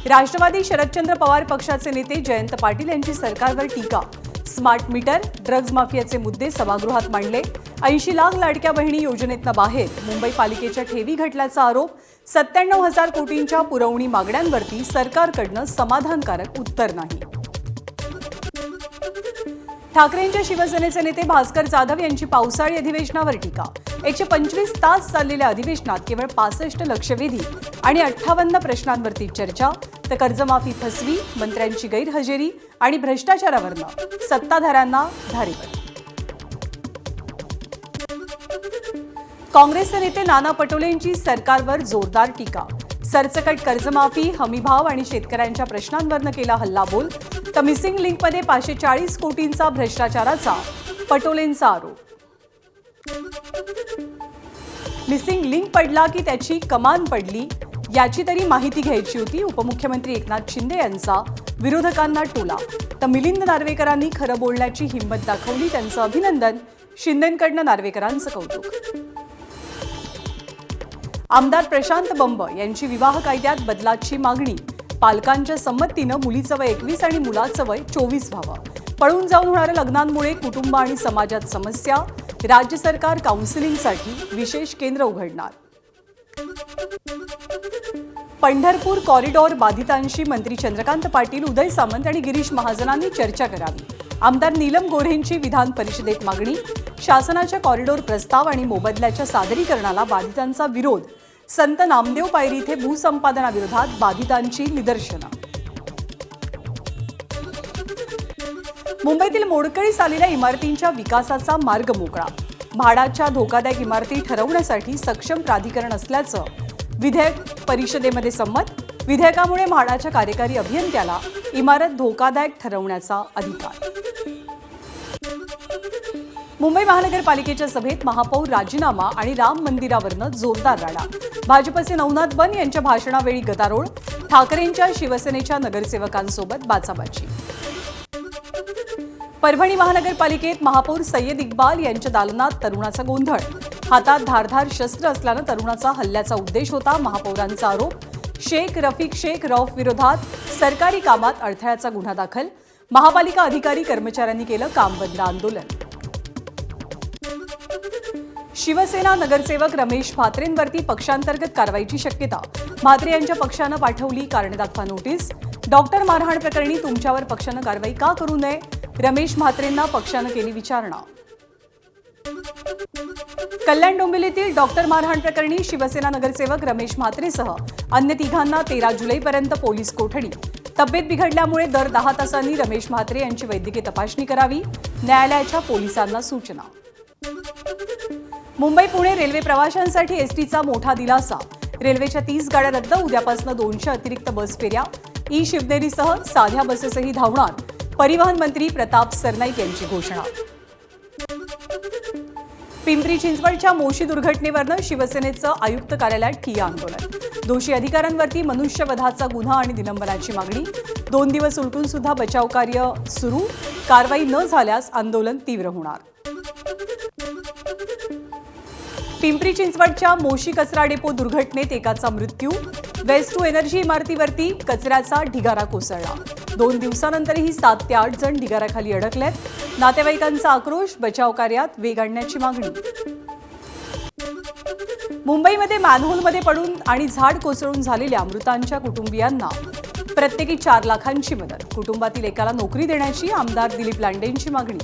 राष्ट्रवादी शरदचंद्र पवार पक्षाचे नेते जयंत पाटील यांची सरकारवर टीका। स्मार्ट मीटर, ड्रग्ज माफियाचे मुद्दे सभागृहात मांडले। 80 लाख लाडक्या बहिणी योजनेतनं बाहेर, मुंबई पालिकेच्या ठेवी घटल्याचा आरोप। 97,000 कोटींच्या पुरवणी मागण्यांवरती सरकारकडनं समाधानकारक उत्तर नाही। ठाकरेंच्या शिवसेनेचे नेते भास्कर जाधव यांची पावसाळी अधिवेशनावर टीका। 125 तास चाललेल्या अधिवेशनात केवळ 65 लक्षवेधी आणि 58 प्रश्नांवरती चर्चा, तर कर्जमाफी फसवी, मंत्र्यांची गैरहजेरी आणि भ्रष्टाचारावरनं सत्ताधाऱ्यांना धारेवर। काँग्रेसचे नेते नाना पटोलेंची सरकारवर जोरदार टीका। सरसकट कर्जमाफी, हमीभाव आणि शेतकऱ्यांच्या प्रश्नांवरनं केला हल्लाबोल, तर मिसिंग लिंकमध्ये 540 कोटींचा भ्रष्टाचाराचा पटोलेंचा आरोप। मिसिंग लिंक पडला की त्याची कमान पडली याची तरी माहिती घ्यायची होती, उपमुख्यमंत्री एकनाथ शिंदे यांचा विरोधकांना टोला। तर मिलिंद नार्वेकरांनी खरं बोलण्याची हिंमत दाखवली, त्यांचं अभिनंदन, शिंदेंकडनं नार्वेकरांचं कौतुक। आमदार प्रशांत बंब यांची विवाह कायद्यात बदलाची मागणी। पालकांच्या संमतीनं मुलीचं वय 21 आणि मुलाचं वय 24 व्हावं। पळून जाऊन होणाऱ्या लग्नांमुळे कुटुंब आणि समाजात समस्या, राज्य सरकार काउन्सिलिंगसाठी विशेष केंद्र उघडणार। पंढरपूर कॉरिडॉर बाधितांशी मंत्री चंद्रकांत पाटील, उदय सामंत आणि गिरीश महाजनांनी चर्चा करावी। आमदार नीलम गोऱ्हेंची विधान परिषदेत मागणी। शासनाच्या कॉरिडॉर प्रस्ताव आणि मोबदल्याच्या सादरीकरणाला बाधितांचा विरोध। संत नामदेव पायरी इथे भूसंपादनाविरोधात बाधितांची निदर्शनं। मुंबईतील मोडकळीस आलेल्या इमारतींच्या विकासाचा मार्ग मोकळा। म्हाडाच्या धोकादायक इमारती ठरवण्यासाठी सक्षम प्राधिकरण असल्याचं विधेयक परिषदेमध्ये संमत। विधेयकामुळे म्हाडाच्या कार्यकारी अभियंत्याला इमारत धोकादायक ठरवण्याचा अधिकार। मुंबई महानगरपालिकेच्या सभेत महापौर राजीनामा आणि राम मंदिरावरनं जोरदार राडा। भाजपचे नवनाथ बन यांच्या भाषणावेळी गदारोळ, ठाकरेंच्या शिवसेनेच्या नगरसेवकांसोबत बाचाबाची। परभणी महानगरपालिकेत महापौर सय्यद इक्बाल यांच्या दालनात तरुणाचा गोंधळ। हातात धारधार शस्त्र असल्यानं तरुणाचा हल्ल्याचा उद्देश होता, महापौरांचा आरोप। शेख रफिक शेख रौफ विरोधात सरकारी कामात अडथळ्याचा गुन्हा दाखल। महापालिका अधिकारी कर्मचाऱ्यांनी केलं काम बंद आंदोलन। शिवसेना नगरसेवक रमेश म्हात्रेंवरती पक्षांतर्गत कारवाईची शक्यता। म्हात्रे यांच्या पक्षानं पाठवली कारणे दाखवा नोटीस। डॉक्टर मारहाण प्रकरणी तुमच्यावर पक्षानं कारवाई का करू नये, रमेश म्हात्रेंना पक्षानं केली विचारणा। कल्याण डोंबिवलीतील डॉक्टर मारहाण प्रकरणी शिवसेना नगरसेवक रमेश म्हात्रेसह अन्य तिघांना 13 जुलैपर्यंत पोलीस कोठडी। तब्येत बिघडल्यामुळे दर 10 तासांनी रमेश म्हात्रे यांची वैद्यकीय तपासणी करावी, न्यायालयाच्या पोलिसांना सूचना। मुंबई पुणे रेल्वे प्रवाशांसाठी एसटीचा मोठा दिलासा। रेल्वेच्या 30 गाड्या रद्द, उद्यापासून 200 अतिरिक्त बस फेऱ्या। ई शिवनेरीसह साध्या बसेसही धावणार, परिवहन मंत्री प्रताप सरनाईक यांची घोषणा। पिंपरी चिंचवडच्या मोशी दुर्घटनेवरनं शिवसेनेचं आयुक्त कार्यालयात ठिय्या आंदोलन। दोषी अधिकाऱ्यांवरती मनुष्यवधाचा गुन्हा आणि निलंबनाची मागणी। 2 दिवस उलटून सुद्धा बचाव कार्य सुरू, कारवाई न झाल्यास आंदोलन तीव्र होणार। पिंपरी चिंचवडच्या मोशी कचरा डेपो दुर्घटनेत एकाचा मृत्यू। वेस्ट टू एनर्जी इमारतीवरती कचऱ्याचा ढिगारा कोसळला। 2 दिवसानंतरही 7 ते 8 जण ढिगाऱ्याखाली अडकलेत। नातेवाईकांचा आक्रोश, बचाव कार्यात वेग आणण्याची मागणी। मुंबईमध्ये मॅनहोलमध्ये पडून आणि झाड कोसळून झालेल्या मृतांच्या कुटुंबियांना प्रत्येकी 4 लाखांची मदत। कुटुंबातील एकाला नोकरी देण्याची आमदार दिलीप लांडेंची मागणी।